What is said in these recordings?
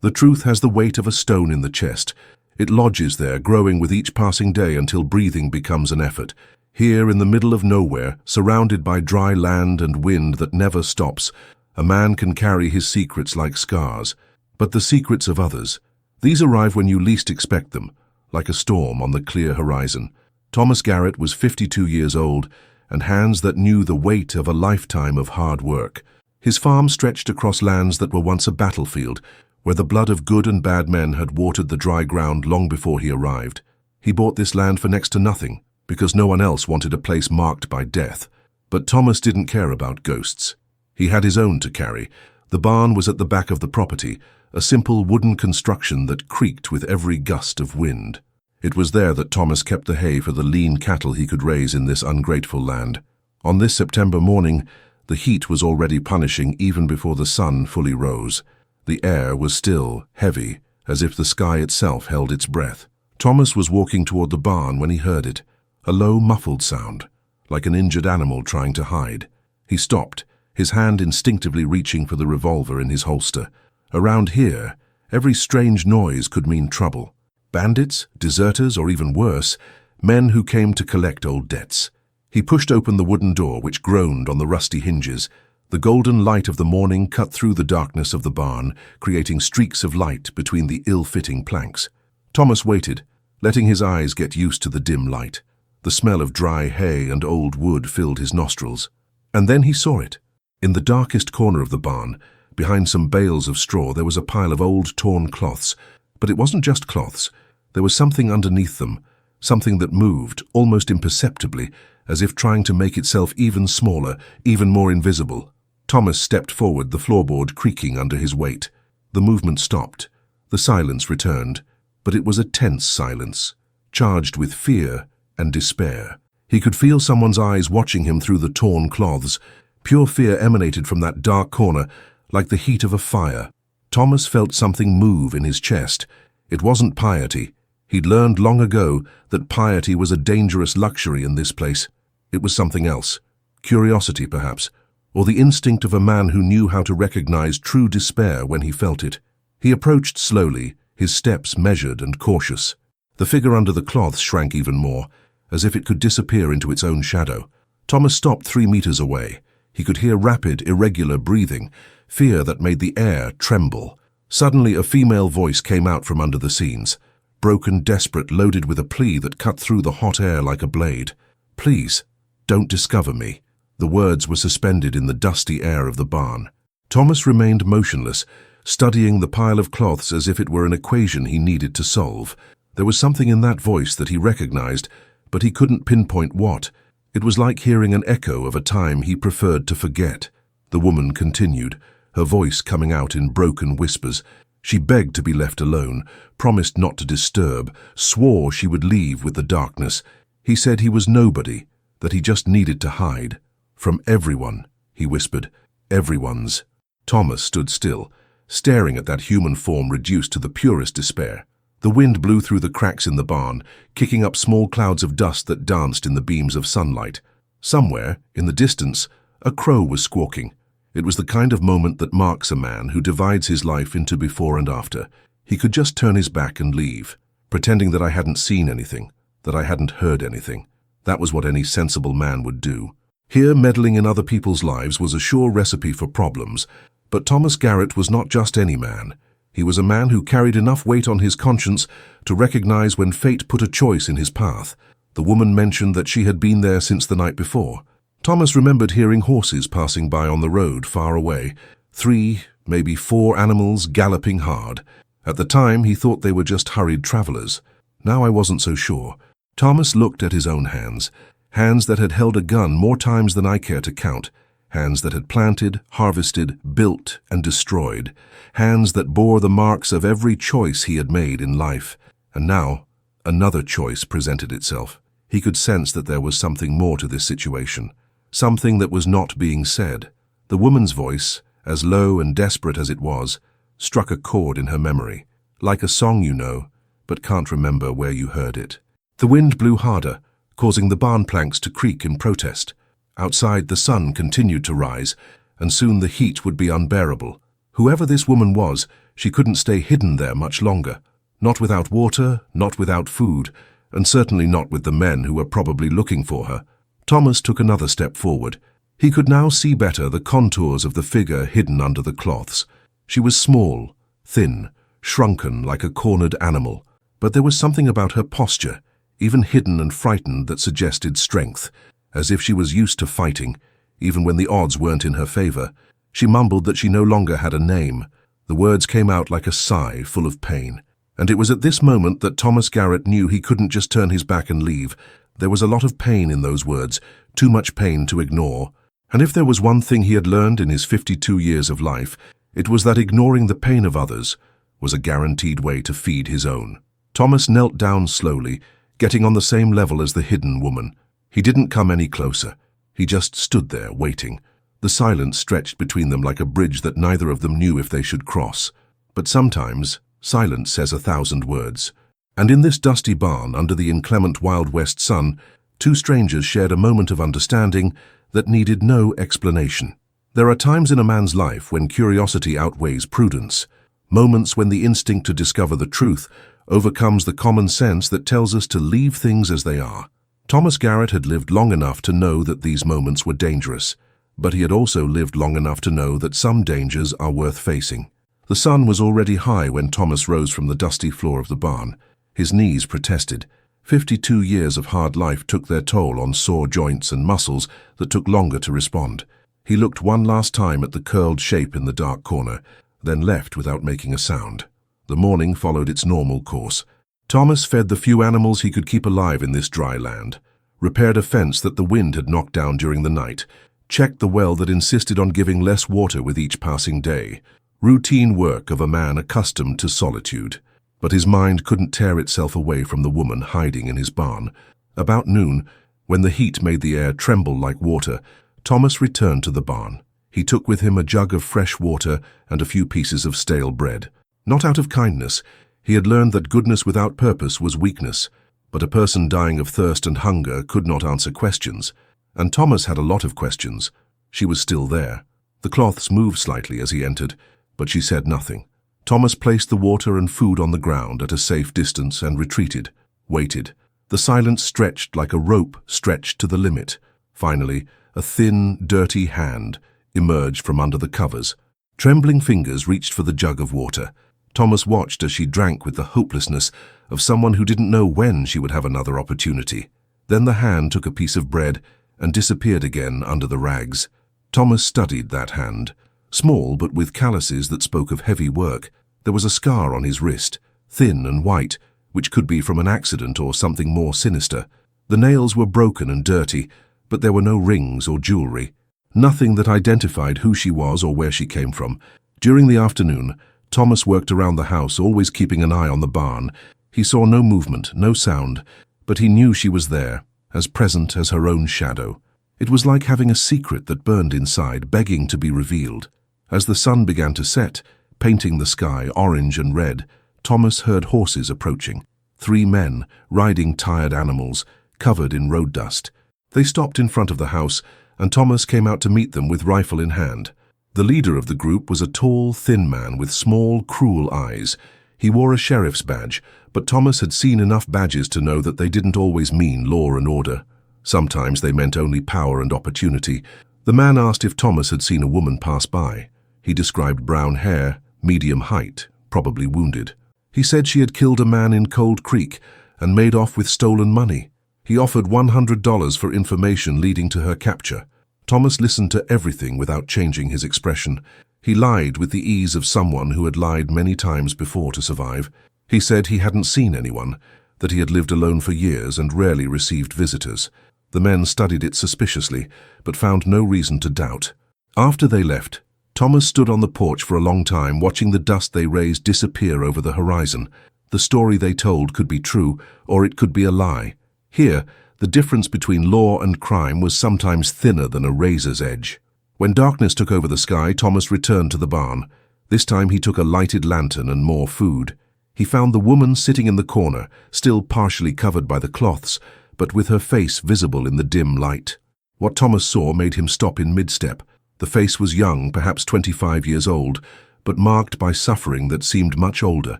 The truth has the weight of a stone in the chest. It lodges there, growing with each passing day until breathing becomes an effort. Here, in the middle of nowhere, surrounded by dry land and wind that never stops, a man can carry his secrets like scars. But the secrets of others, these arrive when you least expect them, like a storm on the clear horizon. Thomas Garrett was 52 years old, and hands that knew the weight of a lifetime of hard work. His farm stretched across lands that were once a battlefield, where the blood of good and bad men had watered the dry ground long before he arrived. He bought this land for next to nothing, because no one else wanted a place marked by death. But Thomas didn't care about ghosts. He had his own to carry. The barn was at the back of the property, a simple wooden construction that creaked with every gust of wind. It was there that Thomas kept the hay for the lean cattle he could raise in this ungrateful land. On this September morning, the heat was already punishing even before the sun fully rose. The air was still, heavy, as if the sky itself held its breath. Thomas was walking toward the barn when he heard it, a low, muffled sound, like an injured animal trying to hide. He stopped, his hand instinctively reaching for the revolver in his holster. Around here, every strange noise could mean trouble. Bandits, deserters, or even worse, men who came to collect old debts. He pushed open the wooden door, which groaned on the rusty hinges. The golden light of the morning cut through the darkness of the barn, creating streaks of light between the ill-fitting planks. Thomas waited, letting his eyes get used to the dim light. The smell of dry hay and old wood filled his nostrils. And then he saw it. In the darkest corner of the barn, behind some bales of straw, there was a pile of old torn cloths. But it wasn't just cloths. There was something underneath them, something that moved, almost imperceptibly, as if trying to make itself even smaller, even more invisible. Thomas stepped forward, the floorboard creaking under his weight. The movement stopped. The silence returned, but it was a tense silence, charged with fear and despair. He could feel someone's eyes watching him through the torn cloths. Pure fear emanated from that dark corner, like the heat of a fire. Thomas felt something move in his chest. It wasn't piety. He'd learned long ago that piety was a dangerous luxury in this place. It was something else. Curiosity, perhaps, or the instinct of a man who knew how to recognize true despair when he felt it. He approached slowly, his steps measured and cautious. The figure under the cloth shrank even more, as if it could disappear into its own shadow. Thomas stopped 3 meters away. He could hear rapid, irregular breathing, fear that made the air tremble. Suddenly, a female voice came out from under the scenes, broken, desperate, loaded with a plea that cut through the hot air like a blade. "Please, don't discover me." The words were suspended in the dusty air of the barn. Thomas remained motionless, studying the pile of cloths as if it were an equation he needed to solve. There was something in that voice that he recognized, but he couldn't pinpoint what. It was like hearing an echo of a time he preferred to forget. The woman continued, her voice coming out in broken whispers. She begged to be left alone, promised not to disturb, swore she would leave with the darkness. He said he was nobody, that he just needed to hide. "From everyone," he whispered. "Everyone's." Thomas stood still, staring at that human form reduced to the purest despair. The wind blew through the cracks in the barn, kicking up small clouds of dust that danced in the beams of sunlight. Somewhere, in the distance, a crow was squawking. It was the kind of moment that marks a man who divides his life into before and after. He could just turn his back and leave, pretending that I hadn't seen anything, that I hadn't heard anything. That was what any sensible man would do. Here, meddling in other people's lives was a sure recipe for problems. But Thomas Garrett was not just any man. He was a man who carried enough weight on his conscience to recognize when fate put a choice in his path. The woman mentioned that she had been there since the night before. Thomas remembered hearing horses passing by on the road far away, 3, maybe 4 animals galloping hard. At the time, he thought they were just hurried travelers. Now I wasn't so sure. Thomas looked at his own hands, hands that had held a gun more times than I care to count, hands that had planted, harvested, built, and destroyed, hands that bore the marks of every choice he had made in life. And now, another choice presented itself. He could sense that there was something more to this situation, something that was not being said. The woman's voice, as low and desperate as it was, struck a chord in her memory, like a song you know, but can't remember where you heard it. The wind blew harder, causing the barn planks to creak in protest. Outside, the sun continued to rise, and soon the heat would be unbearable. Whoever this woman was, she couldn't stay hidden there much longer. Not without water, not without food, and certainly not with the men who were probably looking for her. Thomas took another step forward. He could now see better the contours of the figure hidden under the cloths. She was small, thin, shrunken like a cornered animal, but there was something about her posture, even hidden and frightened, that suggested strength, as if she was used to fighting, even when the odds weren't in her favor. She mumbled that she no longer had a name. The words came out like a sigh, full of pain. And it was at this moment that Thomas Garrett knew he couldn't just turn his back and leave. There was a lot of pain in those words, too much pain to ignore. And if there was one thing he had learned in his 52 years of life, it was that ignoring the pain of others was a guaranteed way to feed his own. Thomas knelt down slowly, getting on the same level as the hidden woman. He didn't come any closer. He just stood there, waiting. The silence stretched between them like a bridge that neither of them knew if they should cross. But sometimes silence says 1,000 words. And in this dusty barn, under the inclement Wild West sun, two strangers shared a moment of understanding that needed no explanation. There are times in a man's life when curiosity outweighs prudence, moments when the instinct to discover the truth overcomes the common sense that tells us to leave things as they are. Thomas Garrett had lived long enough to know that these moments were dangerous, but he had also lived long enough to know that some dangers are worth facing. The sun was already high when Thomas rose from the dusty floor of the barn. His knees protested. 52 years of hard life took their toll on sore joints and muscles that took longer to respond. He looked one last time at the curled shape in the dark corner, then left without making a sound. The morning followed its normal course. Thomas fed the few animals he could keep alive in this dry land, repaired a fence that the wind had knocked down during the night, checked the well that insisted on giving less water with each passing day. Routine work of a man accustomed to solitude. But his mind couldn't tear itself away from the woman hiding in his barn. About noon, when the heat made the air tremble like water, Thomas returned to the barn. He took with him a jug of fresh water and a few pieces of stale bread. Not out of kindness. He had learned that goodness without purpose was weakness, but a person dying of thirst and hunger could not answer questions. And Thomas had a lot of questions. She was still there. The cloths moved slightly as he entered, but she said nothing. Thomas placed the water and food on the ground at a safe distance and retreated, waited. The silence stretched like a rope stretched to the limit. Finally, a thin, dirty hand emerged from under the covers. Trembling fingers reached for the jug of water. Thomas watched as she drank with the hopelessness of someone who didn't know when she would have another opportunity. Then the hand took a piece of bread and disappeared again under the rags. Thomas studied that hand. Small, but with calluses that spoke of heavy work. There was a scar on his wrist, thin and white, which could be from an accident or something more sinister. The nails were broken and dirty, but there were no rings or jewelry. Nothing that identified who she was or where she came from. During the afternoon, Thomas worked around the house, always keeping an eye on the barn. He saw no movement, no sound, but he knew she was there, as present as her own shadow. It was like having a secret that burned inside, begging to be revealed. As the sun began to set, painting the sky orange and red, Thomas heard horses approaching. 3 men, riding tired animals, covered in road dust. They stopped in front of the house, and Thomas came out to meet them with rifle in hand. The leader of the group was a tall, thin man with small, cruel eyes. He wore a sheriff's badge, but Thomas had seen enough badges to know that they didn't always mean law and order. Sometimes they meant only power and opportunity. The man asked if Thomas had seen a woman pass by. He described brown hair, medium height, probably wounded. He said she had killed a man in Cold Creek and made off with stolen money. He offered $100 for information leading to her capture. Thomas listened to everything without changing his expression. He lied with the ease of someone who had lied many times before to survive. He said he hadn't seen anyone, that he had lived alone for years and rarely received visitors. The men studied it suspiciously, but found no reason to doubt. After they left, Thomas stood on the porch for a long time, watching the dust they raised disappear over the horizon. The story they told could be true, or it could be a lie. Here, the difference between law and crime was sometimes thinner than a razor's edge. When darkness took over the sky, Thomas returned to the barn. This time he took a lighted lantern and more food. He found the woman sitting in the corner, still partially covered by the cloths, but with her face visible in the dim light. What Thomas saw made him stop in mid-step. The face was young, perhaps 25 years old, but marked by suffering that seemed much older.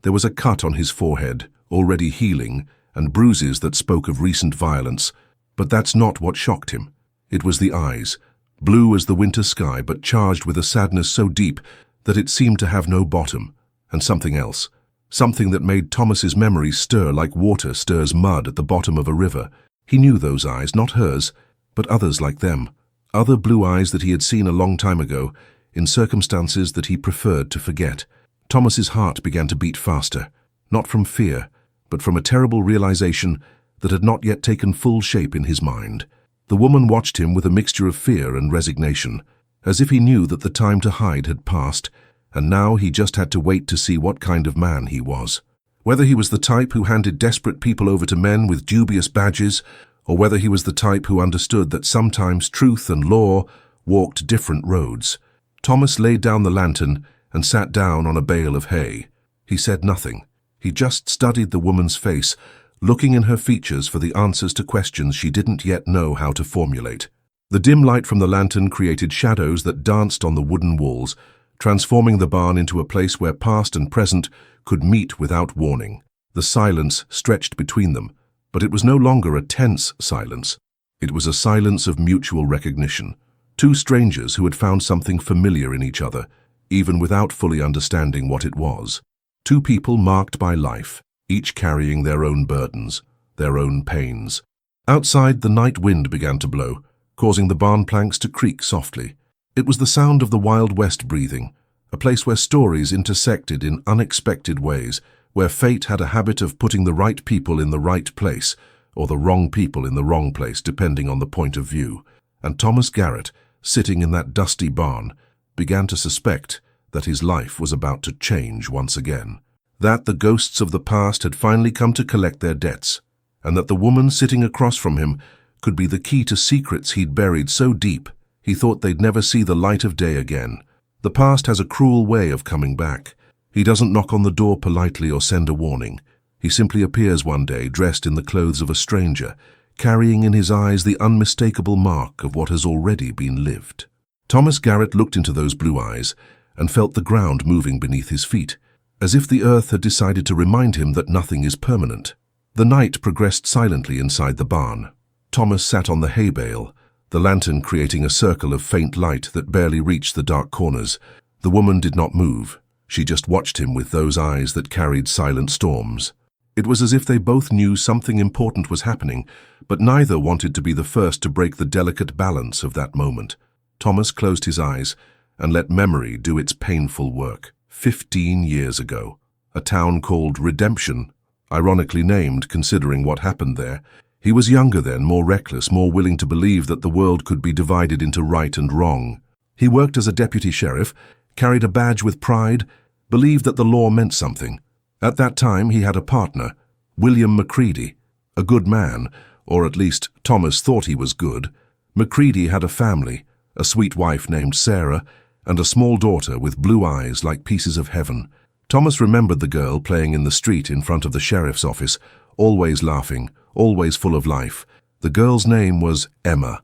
There was a cut on his forehead, already healing, and bruises that spoke of recent violence. But that's not what shocked him. It was the eyes, blue as the winter sky but charged with a sadness so deep that it seemed to have no bottom, and something else. Something that made Thomas's memory stir like water stirs mud at the bottom of a river. He knew those eyes, not hers, but others like them. Other blue eyes that he had seen a long time ago, in circumstances that he preferred to forget. Thomas's heart began to beat faster, not from fear, but from a terrible realization that had not yet taken full shape in his mind. The woman watched him with a mixture of fear and resignation, as if he knew that the time to hide had passed, and now he just had to wait to see what kind of man he was. Whether he was the type who handed desperate people over to men with dubious badges, or whether he was the type who understood that sometimes truth and law walked different roads. Thomas laid down the lantern and sat down on a bale of hay. He said nothing. He just studied the woman's face, looking in her features for the answers to questions she didn't yet know how to formulate. The dim light from the lantern created shadows that danced on the wooden walls, transforming the barn into a place where past and present could meet without warning. The silence stretched between them, but it was no longer a tense silence. It was a silence of mutual recognition. Two strangers who had found something familiar in each other, even without fully understanding what it was. Two people marked by life, each carrying their own burdens, their own pains. Outside, the night wind began to blow, causing the barn planks to creak softly. It was the sound of the Wild West breathing, a place where stories intersected in unexpected ways, where fate had a habit of putting the right people in the right place, or the wrong people in the wrong place, depending on the point of view. And Thomas Garrett, sitting in that dusty barn, began to suspect that his life was about to change once again. That the ghosts of the past had finally come to collect their debts, and that the woman sitting across from him could be the key to secrets he'd buried so deep he thought they'd never see the light of day again. The past has a cruel way of coming back. He doesn't knock on the door politely or send a warning. He simply appears one day dressed in the clothes of a stranger, carrying in his eyes the unmistakable mark of what has already been lived. Thomas Garrett looked into those blue eyes and felt the ground moving beneath his feet, as if the earth had decided to remind him that nothing is permanent. The night progressed silently inside the barn. Thomas sat on the hay bale, the lantern creating a circle of faint light that barely reached the dark corners. The woman did not move. She just watched him with those eyes that carried silent storms. It was as if they both knew something important was happening, but neither wanted to be the first to break the delicate balance of that moment. Thomas closed his eyes and let memory do its painful work. 15 years ago, a town called Redemption, ironically named considering what happened there. He was younger then, more reckless, more willing to believe that the world could be divided into right and wrong. He worked as a deputy sheriff, carried a badge with pride, believed that the law meant something. At that time, he had a partner, William Macready, a good man, or at least Thomas thought he was good. Macready had a family, a sweet wife named Sarah, and a small daughter with blue eyes like pieces of heaven. Thomas remembered the girl playing in the street in front of the sheriff's office, always laughing, always full of life. The girl's name was Emma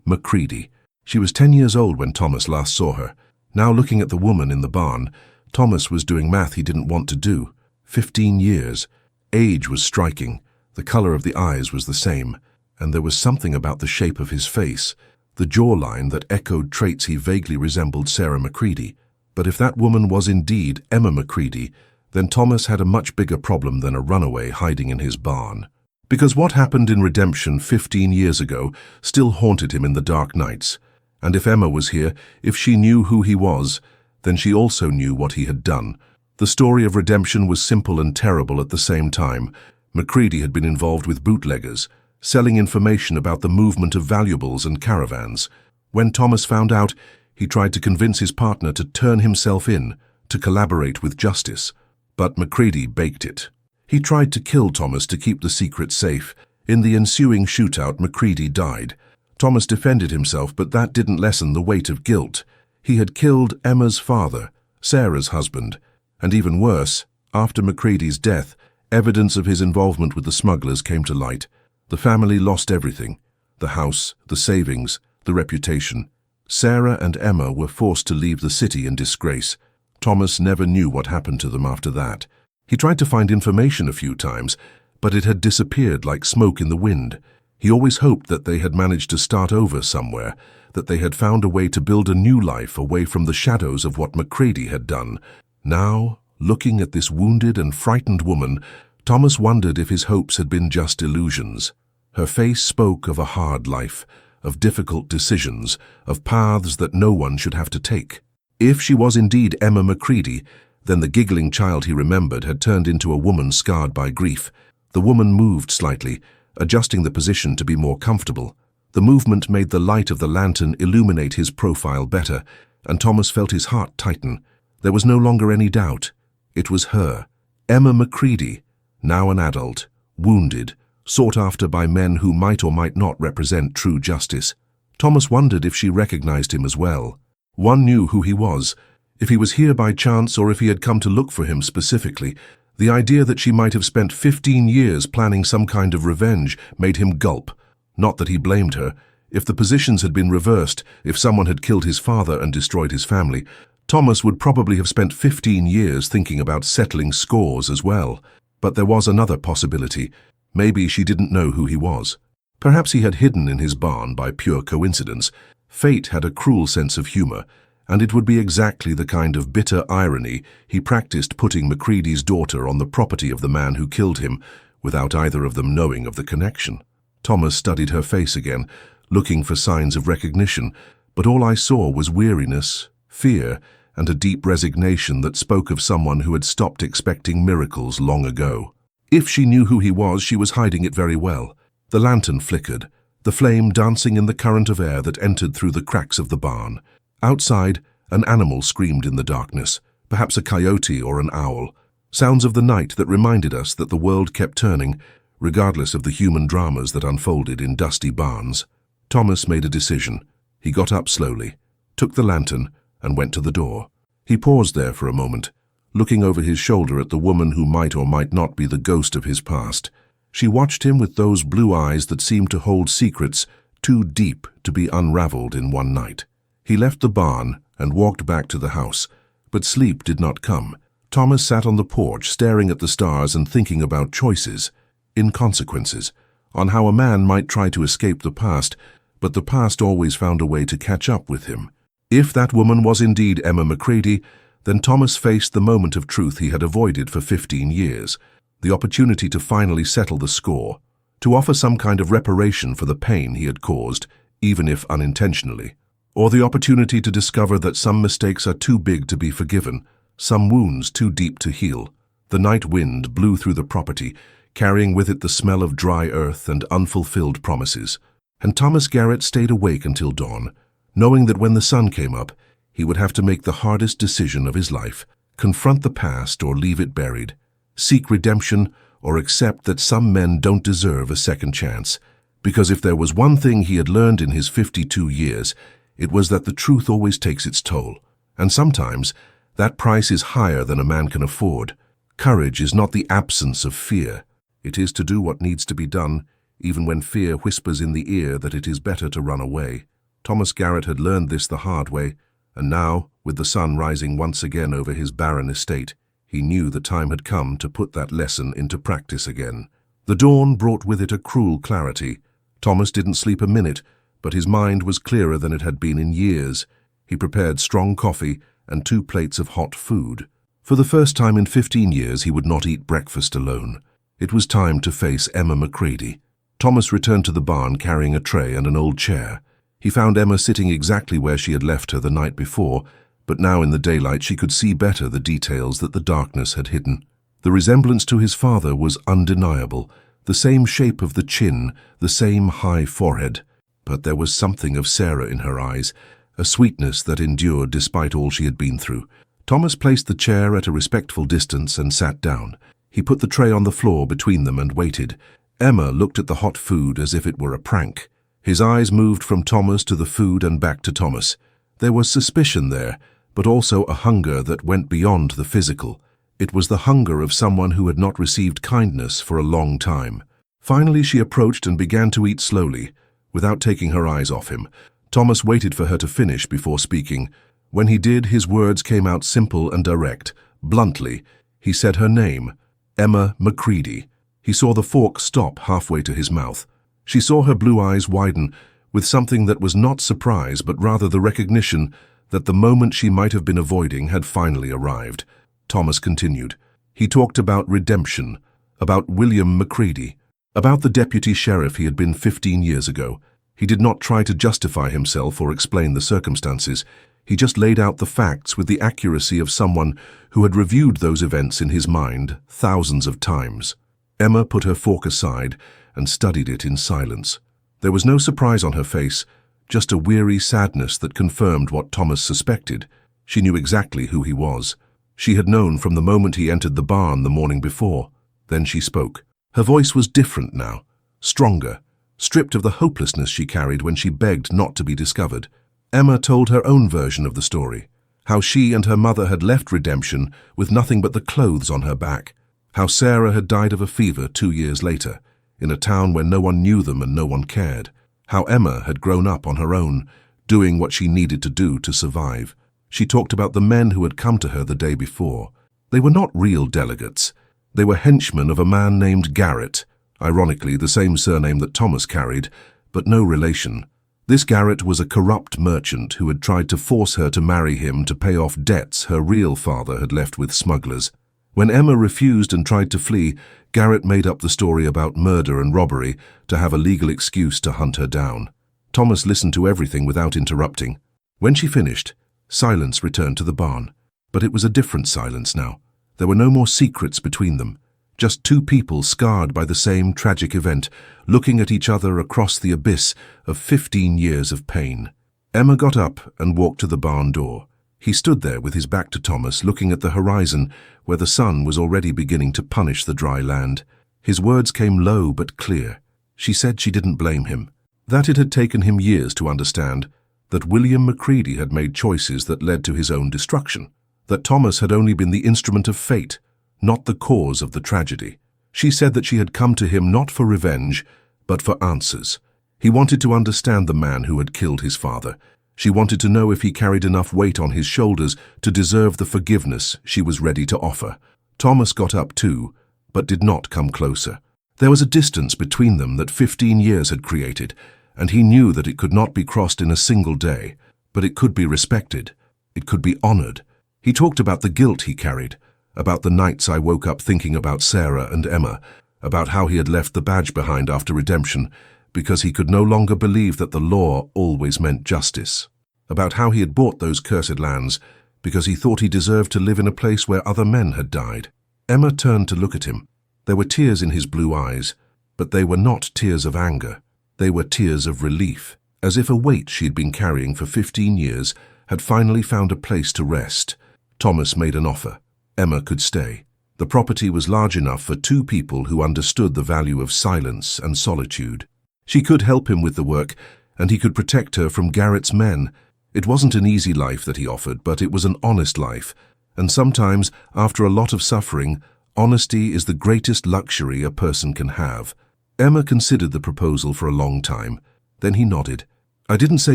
Macready. She was 10 years old when Thomas last saw her. Now looking at the woman in the barn, Thomas was doing math he didn't want to do. 15 years. Age was striking. The color of the eyes was the same, and there was something about the shape of his face, the jawline that echoed traits he vaguely resembled Sarah Macready. But if that woman was indeed Emma Macready, then Thomas had a much bigger problem than a runaway hiding in his barn. Because what happened in Redemption 15 years ago still haunted him in the dark nights. And if Emma was here, if she knew who he was, then she also knew what he had done. The story of redemption was simple and terrible at the same time. Macready had been involved with bootleggers, selling information about the movement of valuables and caravans. When Thomas found out, he tried to convince his partner to turn himself in, to collaborate with justice. But Macready baked it. He tried to kill Thomas to keep the secret safe. In the ensuing shootout, Macready died. Thomas defended himself, but that didn't lessen the weight of guilt. He had killed Emma's father, Sarah's husband, and even worse, after Macready's death, evidence of his involvement with the smugglers came to light. The family lost everything: the house, the savings, the reputation. Sarah and Emma were forced to leave the city in disgrace. Thomas never knew what happened to them after that. He tried to find information a few times, but it had disappeared like smoke in the wind. He always hoped that they had managed to start over somewhere, that they had found a way to build a new life away from the shadows of what Macready had done. Now, looking at this wounded and frightened woman, Thomas wondered if his hopes had been just illusions. Her face spoke of a hard life, of difficult decisions, of paths that no one should have to take. If she was indeed Emma Macready, then the giggling child he remembered had turned into a woman scarred by grief. The woman moved slightly, adjusting the position to be more comfortable. The movement made the light of the lantern illuminate his profile better, and Thomas felt his heart tighten. There was no longer any doubt. It was her, Emma Macready, now an adult, wounded, sought after by men who might or might not represent true justice. Thomas wondered if she recognized him as well. One knew who he was. If he was here by chance or if he had come to look for him specifically, the idea that she might have spent 15 years planning some kind of revenge made him gulp. Not that he blamed her. If the positions had been reversed, if someone had killed his father and destroyed his family, Thomas would probably have spent 15 years thinking about settling scores as well. But there was another possibility. Maybe she didn't know who he was. Perhaps he had hidden in his barn by pure coincidence. Fate had a cruel sense of humor, and it would be exactly the kind of bitter irony he practiced putting Macready's daughter on the property of the man who killed him, without either of them knowing of the connection. Thomas studied her face again, looking for signs of recognition, but all I saw was weariness, fear, and a deep resignation that spoke of someone who had stopped expecting miracles long ago. If she knew who he was, she was hiding it very well. The lantern flickered, the flame dancing in the current of air that entered through the cracks of the barn. Outside, an animal screamed in the darkness, perhaps a coyote or an owl. Sounds of the night that reminded us that the world kept turning, regardless of the human dramas that unfolded in dusty barns. Thomas made a decision. He got up slowly, took the lantern, and went to the door. He paused there for a moment, looking over his shoulder at the woman who might or might not be the ghost of his past. She watched him with those blue eyes that seemed to hold secrets too deep to be unraveled in one night. He left the barn and walked back to the house, but sleep did not come. Thomas sat on the porch staring at the stars and thinking about choices, inconsequences, on how a man might try to escape the past, but the past always found a way to catch up with him. If that woman was indeed Emma Macready, then Thomas faced the moment of truth he had avoided for 15 years, the opportunity to finally settle the score, to offer some kind of reparation for the pain he had caused, even if unintentionally, or the opportunity to discover that some mistakes are too big to be forgiven, some wounds too deep to heal. The night wind blew through the property, carrying with it the smell of dry earth and unfulfilled promises, and Thomas Garrett stayed awake until dawn, knowing that when the sun came up, he would have to make the hardest decision of his life, confront the past or leave it buried, seek redemption or accept that some men don't deserve a second chance. Because if there was one thing he had learned in his 52 years, it was that the truth always takes its toll, and sometimes that price is higher than a man can afford. Courage is not the absence of fear. It is to do what needs to be done, even when fear whispers in the ear that it is better to run away. Thomas Garrett had learned this the hard way, and now, with the sun rising once again over his barren estate, he knew the time had come to put that lesson into practice again. The dawn brought with it a cruel clarity. Thomas didn't sleep a minute, but his mind was clearer than it had been in years. He prepared strong coffee and 2 plates of hot food. For the first time in 15 years, he would not eat breakfast alone. It was time to face Emma Macready. Thomas returned to the barn carrying a tray and an old chair. He found Emma sitting exactly where she had left her the night before, but now in the daylight she could see better the details that the darkness had hidden. The resemblance to his father was undeniable, the same shape of the chin, the same high forehead. But there was something of Sarah in her eyes, a sweetness that endured despite all she had been through. Thomas placed the chair at a respectful distance and sat down. He put the tray on the floor between them and waited. Emma looked at the hot food as if it were a prank. His eyes moved from Thomas to the food and back to Thomas. There was suspicion there, but also a hunger that went beyond the physical. It was the hunger of someone who had not received kindness for a long time. Finally she approached and began to eat slowly, without taking her eyes off him. Thomas waited for her to finish before speaking. When he did, his words came out simple and direct. Bluntly, he said her name, Emma Macready. He saw the fork stop halfway to his mouth. She saw her blue eyes widen with something that was not surprise but rather the recognition that the moment she might have been avoiding had finally arrived. Thomas continued. He talked about redemption, about William Macready, about the deputy sheriff he had been 15 years ago. He did not try to justify himself or explain the circumstances. He just laid out the facts with the accuracy of someone who had reviewed those events in his mind thousands of times. Emma put her fork aside and studied it in silence. There was no surprise on her face, just a weary sadness that confirmed what Thomas suspected. She knew exactly who he was. She had known from the moment he entered the barn the morning before. Then she spoke. Her voice was different now, stronger, stripped of the hopelessness she carried when she begged not to be discovered. Emma told her own version of the story, how she and her mother had left redemption with nothing but the clothes on her back, how Sarah had died of a fever 2 years later, in a town where no one knew them and no one cared, how Emma had grown up on her own, doing what she needed to do to survive. She talked about the men who had come to her the day before. They were not real delegates. They were henchmen of a man named Garrett, ironically the same surname that Thomas carried, but no relation. This Garrett was a corrupt merchant who had tried to force her to marry him to pay off debts her real father had left with smugglers. When Emma refused and tried to flee, Garrett made up the story about murder and robbery to have a legal excuse to hunt her down. Thomas listened to everything without interrupting. When she finished, silence returned to the barn. But it was a different silence now. There were no more secrets between them. Just two people scarred by the same tragic event, looking at each other across the abyss of 15 years of pain. Emma got up and walked to the barn door. He stood there with his back to Thomas, looking at the horizon where the sun was already beginning to punish the dry land. His words came low but clear. She said she didn't blame him, that it had taken him years to understand, that William Macready had made choices that led to his own destruction, that Thomas had only been the instrument of fate, not the cause of the tragedy. She said that she had come to him not for revenge, but for answers. He wanted to understand the man who had killed his father. She wanted to know if he carried enough weight on his shoulders to deserve the forgiveness she was ready to offer. Thomas got up too, but did not come closer. There was a distance between them that 15 years had created, and he knew that it could not be crossed in a single day, but it could be respected. It could be honored. He talked about the guilt he carried, about the nights I woke up thinking about Sarah and Emma, about how he had left the badge behind after redemption, because he could no longer believe that the law always meant justice, about how he had bought those cursed lands because he thought he deserved to live in a place where other men had died. Emma turned to look at him. There were tears in his blue eyes, but they were not tears of anger. They were tears of relief, as if a weight she had been carrying for 15 years had finally found a place to rest. Thomas made an offer. Emma could stay. The property was large enough for two people who understood the value of silence and solitude. She could help him with the work, and he could protect her from Garrett's men. It wasn't an easy life that he offered, but it was an honest life. And sometimes, after a lot of suffering, honesty is the greatest luxury a person can have. Emma considered the proposal for a long time. Then he nodded. I didn't say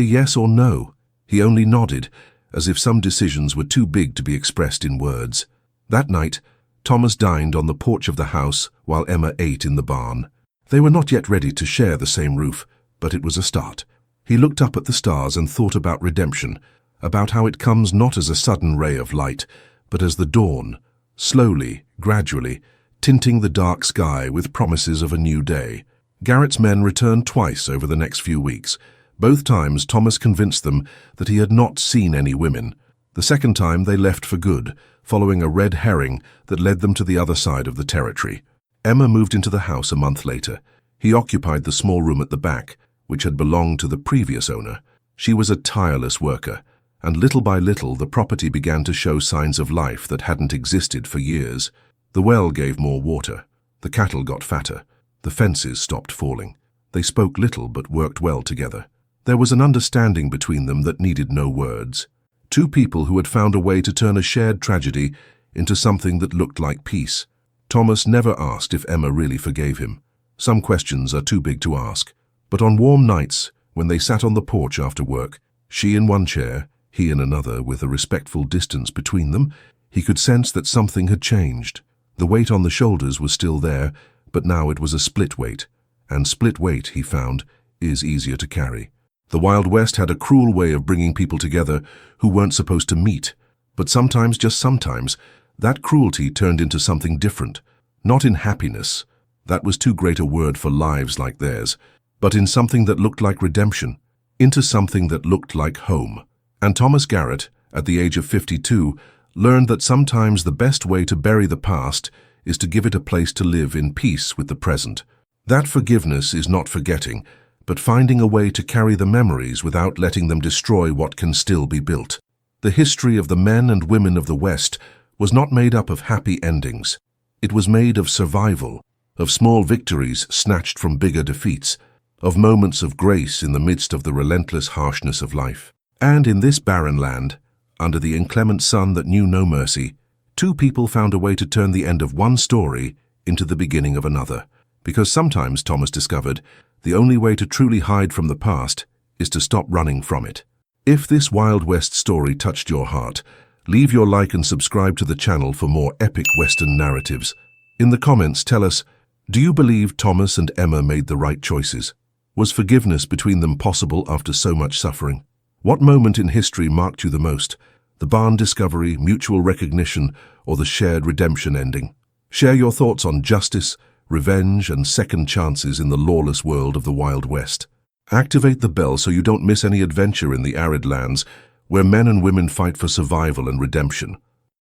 yes or no. He only nodded, as if some decisions were too big to be expressed in words. That night, Thomas dined on the porch of the house while Emma ate in the barn. They were not yet ready to share the same roof, but it was a start. He looked up at the stars and thought about redemption, about how it comes not as a sudden ray of light, but as the dawn, slowly, gradually, tinting the dark sky with promises of a new day. Garrett's men returned twice over the next few weeks. Both times Thomas convinced them that he had not seen any women. The second time they left for good, following a red herring that led them to the other side of the territory. Emma moved into the house a month later. He occupied the small room at the back, which had belonged to the previous owner. She was a tireless worker, and little by little the property began to show signs of life that hadn't existed for years. The well gave more water. The cattle got fatter. The fences stopped falling. They spoke little but worked well together. There was an understanding between them that needed no words. Two people who had found a way to turn a shared tragedy into something that looked like peace. Thomas never asked if Emma really forgave him. Some questions are too big to ask. But on warm nights, when they sat on the porch after work, she in one chair, He and another, with a respectful distance between them, he could sense that something had changed. The weight on the shoulders was still there, but now it was a split weight. And split weight, he found, is easier to carry. The Wild West had a cruel way of bringing people together who weren't supposed to meet. But sometimes, just sometimes, that cruelty turned into something different. Not in happiness, that was too great a word for lives like theirs, but in something that looked like redemption, into something that looked like home. And Thomas Garrett, at the age of 52, learned that sometimes the best way to bury the past is to give it a place to live in peace with the present. That forgiveness is not forgetting, but finding a way to carry the memories without letting them destroy what can still be built. The history of the men and women of the West was not made up of happy endings. It was made of survival, of small victories snatched from bigger defeats, of moments of grace in the midst of the relentless harshness of life. And in this barren land, under the inclement sun that knew no mercy, two people found a way to turn the end of one story into the beginning of another. Because sometimes, Thomas discovered, the only way to truly hide from the past is to stop running from it. If this Wild West story touched your heart, leave your like and subscribe to the channel for more epic Western narratives. In the comments, tell us, do you believe Thomas and Emma made the right choices? Was forgiveness between them possible after so much suffering? What moment in history marked you the most? The barn discovery, mutual recognition, or the shared redemption ending? Share your thoughts on justice, revenge, and second chances in the lawless world of the Wild West. Activate the bell so you don't miss any adventure in the arid lands where men and women fight for survival and redemption.